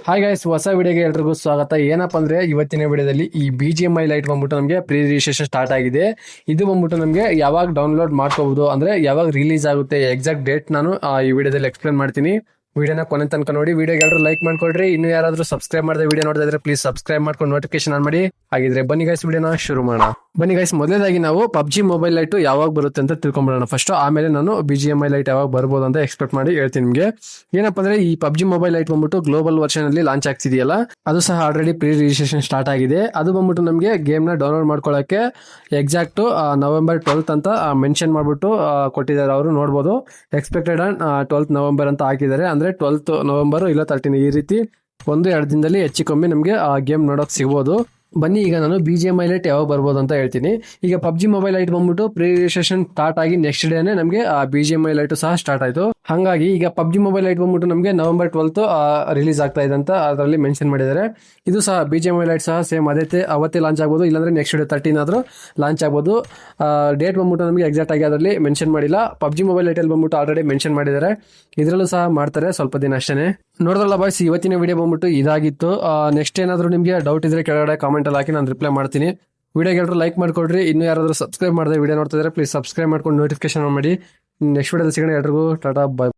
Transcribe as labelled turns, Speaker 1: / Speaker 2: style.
Speaker 1: Hi guys, ಹೊಸ ವಿಡಿಯೋಗೆ ಎಲ್ರಿಗೂ ಸ್ವಾಗತ. ಏನಪ್ಪಾ ಅಂದ್ರೆ ಇವತ್ತಿನ ವಿಡಿಯೋದಲ್ಲಿ ಈ BGMI ಲೈಟ್ ಬಂದ್ಬಿಟ್ಟು ನಮಗೆ ಪ್ರೀ ರಿಜಿಸ್ಟ್ರೇಷನ್ ಸ್ಟಾರ್ಟ್ ಆಗಿದೆ. ಇದು ಬಂದ್ಬಿಟ್ಟು ನಮಗೆ ಯಾವಾಗ ಡೌನ್ಲೋಡ್ ಮಾಡ್ಕೋಬಹುದು ಅಂದ್ರೆ ಯಾವಾಗ ರಿಲೀಸ್ ಆಗುತ್ತೆ ಎಕ್ಸಾಕ್ಟ್ ಡೇಟ್ ನಾನು ಈ ವಿಡಿಯೋದಲ್ಲಿ ಎಕ್ಸ್ಪ್ಲೇನ್ ಮಾಡ್ತೀನಿ. ವಿಡಿಯೋನ ಕೊನೆ ತನಕ ನೋಡಿ. ವಿಡಿಯೋಗೆ ಎಲ್ಲರೂ ಲೈಕ್ ಮಾಡ್ಕೊಳ್ರಿ. ಇನ್ನು ಯಾರಾದ್ರೂ ಸಬ್ಸ್ಕ್ರೈಬ್ ಮಾಡದೆ ವಿಡಿಯೋ ನೋಡ್ತಾ ಇದ್ರೆ ಪ್ಲೀಸ್ ಸಬ್ಸ್ಕ್ರೈಬ್ ಮಾಡ್ಕೊಂಡು ನೋಟಿಫಿಕೇಶನ್ ಆನ್ ಮಾಡಿ. ಹಾಗಿದ್ರೆ ಬನ್ನಿ ಗೈಸ್ ವಿಡಿಯೋನ ಶುರು ಮಾಡೋಣ. ಬನ್ನಿ ಗೈಸ್, ಮೊದಲನೇದಾಗಿ ನಾವು PUBG ಮೊಬೈಲ್ ಲೈಟ್ ಯಾವಾಗ ಬರುತ್ತೆ ಅಂತ ತಿಳ್ಕೊಂಡ್ಬಿಡೋಣ ಫಸ್ಟ್. ಆಮೇಲೆ ನಾನು BGMI ಲೈಟ್ ಯಾವಾಗ ಬರ್ಬೋದು ಅಂತ ಎಕ್ಸ್ಪೆಕ್ಟ್ ಮಾಡಿ ಹೇಳ್ತೀನಿ ನಿಮಗೆ. ಏನಪ್ಪಾ ಅಂದ್ರೆ ಈ PUBG ಮೊಬೈಲ್ ಲೈಟ್ ಬಂದ್ಬಿಟ್ಟು ಗ್ಲೋಬಲ್ ವರ್ಷನ್ ಅಲ್ಲಿ ಲಾಂಚ್ ಆಗ್ತಿದೆಯಲ್ಲ, ಅದು ಸಹ ಆಲ್ರೆಡಿ ಪ್ರೀ ರಿಜಿಸ್ಟ್ರೇಷನ್ ಸ್ಟಾರ್ಟ್ ಆಗಿದೆ. ಅದು ಬಂದ್ಬಿಟ್ಟು ನಮಗೆ ಗೇಮ್ ನ ಡೌನ್ಲೋಡ್ ಮಾಡ್ಕೊಳ್ಳೋಕೆ ಎಕ್ಸಾಕ್ಟ್ ನವೆಂಬರ್ 12th ಅಂತ ಮೆನ್ಷನ್ ಮಾಡ್ಬಿಟ್ಟು ಕೊಟ್ಟಿದ್ದಾರೆ. ಅವರು ನೋಡ್ಬೋದು ಎಕ್ಸ್ಪೆಕ್ಟೆಡ್ ಆನ್ 12th ನವೆಂಬರ್ ಅಂತ ಹಾಕಿದ್ದಾರೆ. ಅಂದ್ರೆ 12th ನವೆಂಬರ್ ಇಲ್ಲ 13 ಈ ರೀತಿ 1-2 ದಿನದಲ್ಲಿ ಹೆಚ್ಚು ಕಮ್ಮಿ ನಮಗೆ ಆ ಗೇಮ್ ನೋಡೋಕೆ ಸಿಗ್ಬೋದು. ಬನ್ನಿ ಈಗ ನಾನು BGMI ಲೈಟ್ ಯಾವಾಗ ಬರ್ಬೋದು ಅಂತ ಹೇಳ್ತೀನಿ. ಈಗ PUBG ಮೊಬೈಲ್ ಲೈಟ್ ಬಂದ್ಬಿಟ್ಟು ಪ್ರೀ ರಿಜಿಸ್ಟ್ರೇಷನ್ ಸ್ಟಾರ್ಟ್ ಆಗಿ ನೆಕ್ಸ್ಟ್ ಡೇನೆ ನಮಗೆ BGMI ಲೈಟ್ ಸಹ ಸ್ಟಾರ್ಟ್ ಆಯ್ತು. ಹಾಗಾಗಿ ಈಗ PUBG ಮೊಬೈಲ್ ಲೈಟ್ ಬಂದ್ಬಿಟ್ಟು ನಮಗೆ ನವೆಂಬರ್ 12th ರಿಲೀಸ್ ಆಗ್ತಾ ಇದೆ ಅಂತ ಅದರಲ್ಲಿ ಮೆನ್ಷನ್ ಮಾಡಿದ್ದಾರೆ. ಇದು ಸಹ BGMI ಲೈಟ್ ಸಹ ಸೇಮ್ ಅವತ್ತೇ ಲಾಂಚ್ ಆಗ್ಬೋದು, ಇಲ್ಲಾಂದ್ರೆ ನೆಕ್ಸ್ಟ್ ಡೇ 13 ಆದ್ರೂ ಲಾಂಚ್ ಆಗ್ಬೋದು. ಡೇಟ್ ಬಂದ್ಬಿಟ್ಟು ನಮಗೆ ಎಕ್ಸಾಕ್ಟ್ ಆಗಿ ಅದರಲ್ಲಿ ಮೆನ್ಷನ್ ಮಾಡಿಲ್ಲ. PUBG ಮೊಬೈಲ್ ಲೈಟ್ ಅಲ್ಲಿ ಬಂದ್ಬಿಟ್ಟು ಆಲ್ರೆಡಿ ಮೆನ್ಷನ್ ಮಾಡಿದ್ದಾರೆ. ಇದರಲ್ಲೂ ಸಹ ಮಾಡ್ತಾರೆ ಸ್ವಲ್ಪ ದಿನ ಅಷ್ಟೇ. ನೋಡಿದ್ರಲ್ಲ ಬಾಯ್ಸ್, ಇವತ್ತಿನ ವಿಡಿಯೋ ಬಂದ್ಬಿಟ್ಟು ಇದಾಗಿತ್ತು. ನೆಕ್ಸ್ಟ್ ಏನಾದ್ರು ನಿಮಗೆ ಡೌಟ್ ಇದ್ರೆ ಕೆಳಗಡೆ ಕಾಮೆಂಟ್ ಅಲ್ಲಿ ಹಾಕಿ, ನಾನು ರಿಪ್ಲೈ ಮಾಡ್ತೀನಿ. ವಿಡಿಯೋಗೆ ಎಲ್ಲರೂ ಲೈಕ್ ಮಾಡ್ಕೊಡ್ರಿ. ಇನ್ನು ಯಾರಾದ್ರೂ ಸಬ್ಸ್ಕ್ರೈಬ್ ಮಾಡದೆ ವಿಡಿಯೋ ನೋಡ್ತಾ ಇದ್ರೆ ಪ್ಲೀಸ್ ಸಬ್ಸ್ಕ್ರೈಬ್ ಮಾಡ್ಕೊಂಡು ನೋಟಿಫಿಕೇಶನ್ ಮಾಡಿ. ನೆಕ್ಸ್ಟ್ ವಿಡಿಯೋದಲ್ಲಿ ಸಿಗೋಣ. ಎಲ್ರಿಗೂ ಟಾಟಾ, ಬಾಯ್.